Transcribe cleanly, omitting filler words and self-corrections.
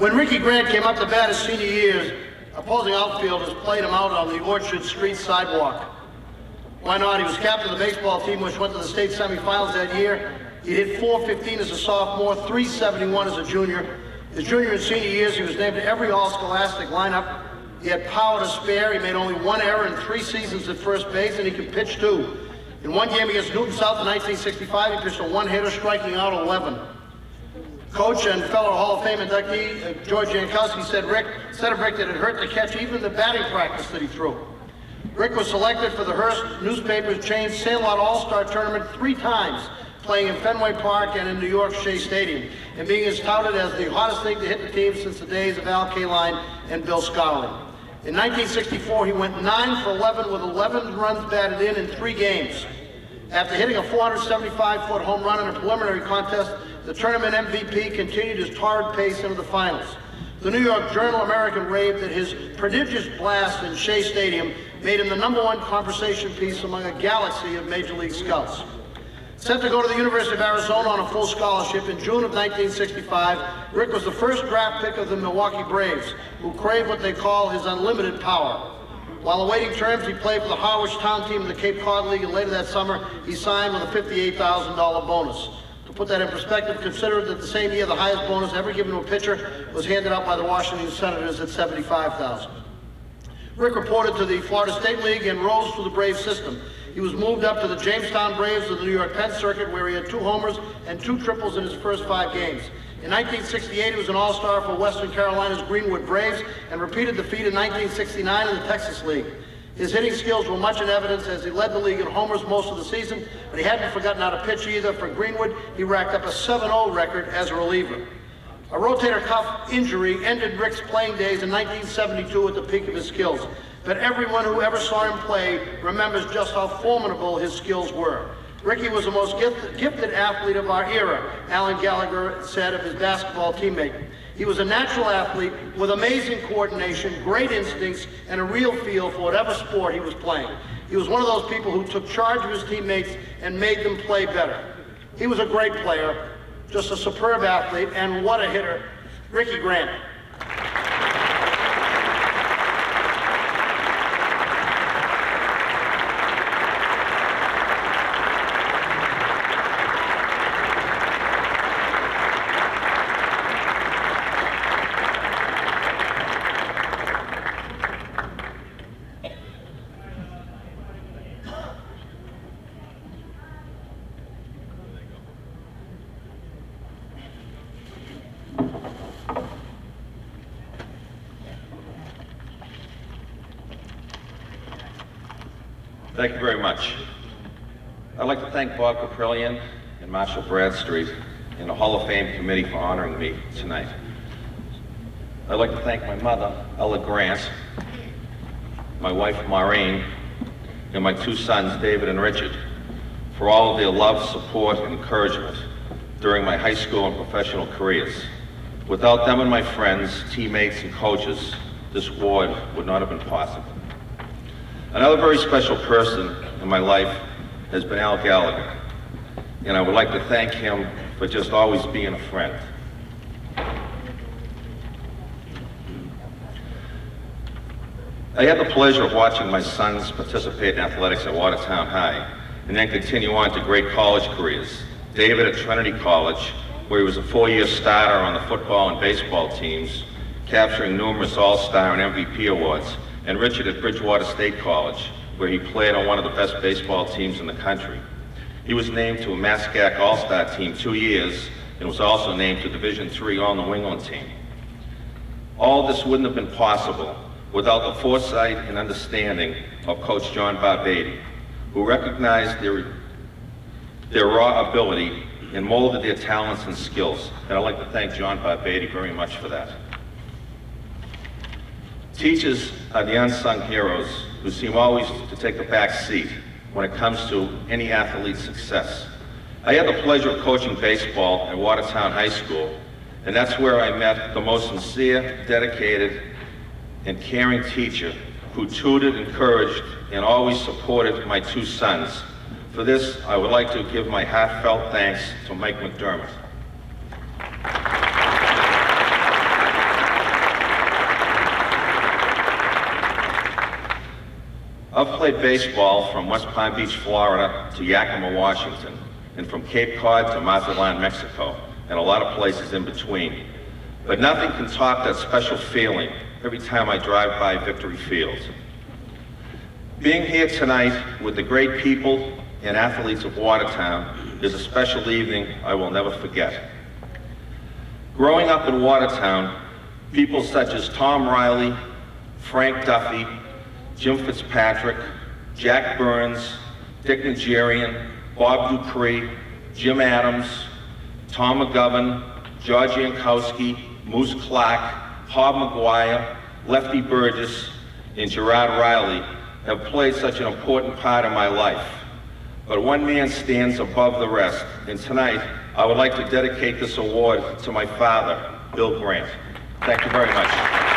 When Ricky Grant came up to bat his senior years, opposing outfielders played him out on the Orchard Street sidewalk. Why not? He was captain of the baseball team, which went to the state semifinals that year. He hit .415 as a sophomore, .371 as a junior. His junior and senior years, he was named to every all-scholastic lineup. He had power to spare. He made only one error in 3 seasons at first base, and he could pitch too. In one game against Newton South in 1965, he pitched a one-hitter, striking out 11. Coach and fellow Hall of Fame inductee George Jankowski said of Rick that it hurt to catch even the batting practice that he threw. Rick was selected for the Hearst newspaper's changed Sandlot All-Star Tournament 3 times, playing in Fenway Park and in New York's Shea Stadium, and being as touted as the hottest thing to hit the team since the days of Al Kaline and Bill Scarlett. In 1964, he went 9 for 11 with 11 runs batted in 3 games. After hitting a 475-foot home run in a preliminary contest, the tournament MVP continued his torrid pace into the finals. The New York Journal-American raved that his prodigious blast in Shea Stadium made him the #1 conversation piece among a galaxy of Major League scouts. Set to go to the University of Arizona on a full scholarship in June of 1965, Rick was the first draft pick of the Milwaukee Braves, who craved what they call his unlimited power. While awaiting terms, he played for the Harwich-Town team in the Cape Cod League, and later that summer, he signed with a $58,000 bonus. To put that in perspective, consider that the same year the highest bonus ever given to a pitcher was handed out by the Washington Senators at $75,000. Rick reported to the Florida State League and rose through the Braves system. He was moved up to the Jamestown Braves of the New York Penn Circuit, where he had 2 homers and 2 triples in his first 5 games. In 1968, he was an all-star for Western Carolina's Greenwood Braves and repeated the feat in 1969 in the Texas League. His hitting skills were much in evidence as he led the league in homers most of the season, but he hadn't forgotten how to pitch either. For Greenwood, he racked up a 7-0 record as a reliever. A rotator cuff injury ended Rick's playing days in 1972 at the peak of his skills, but everyone who ever saw him play remembers just how formidable his skills were. Ricky was the most gifted athlete of our era, Alan Gallagher said of his basketball teammate. He was a natural athlete with amazing coordination, great instincts, and a real feel for whatever sport he was playing. He was one of those people who took charge of his teammates and made them play better. He was a great player, just a superb athlete, and what a hitter, Ricky Grant. Thank you very much. I'd like to thank Bob Caprillion and Marshall Bradstreet and the Hall of Fame committee for honoring me tonight. I'd like to thank my mother, Ella Grant, my wife, Maureen, and my 2 sons, David and Richard, for all of their love, support, and encouragement during my high school and professional careers. Without them and my friends, teammates, and coaches, this award would not have been possible. Another very special person in my life has been Al Gallagher, and I would like to thank him for just always being a friend. I had the pleasure of watching my sons participate in athletics at Watertown High, and then continue on to great college careers. David at Trinity College, where he was a 4-year starter on the football and baseball teams, capturing numerous All-Star and MVP awards, and Richard at Bridgewater State College, where he played on one of the best baseball teams in the country. He was named to a MASCAC All-Star team 2 years, and was also named to Division III All-New England team. All this wouldn't have been possible without the foresight and understanding of Coach John Barbetti, who recognized their raw ability and molded their talents and skills. And I'd like to thank John Barbetti very much for that. Teachers are the unsung heroes who seem always to take the back seat when it comes to any athlete's success. I had the pleasure of coaching baseball at Watertown High School, and that's where I met the most sincere, dedicated, and caring teacher who tutored, encouraged, and always supported my 2 sons. For this, I would like to give my heartfelt thanks to Mike McDermott. I've played baseball from West Palm Beach, Florida to Yakima, Washington, and from Cape Cod to Mazatlan, Mexico, and a lot of places in between. But nothing can top that special feeling every time I drive by Victory Field. Being here tonight with the great people and athletes of Watertown is a special evening I will never forget. Growing up in Watertown, people such as Tom Riley, Frank Duffy, Jim Fitzpatrick, Jack Burns, Dick Nigerian, Bob Dupree, Jim Adams, Tom McGovern, George Yankowski, Moose Clark, Bob McGuire, Lefty Burgess, and Gerard Riley have played such an important part of my life. But one man stands above the rest, and tonight I would like to dedicate this award to my father, Bill Grant. Thank you very much.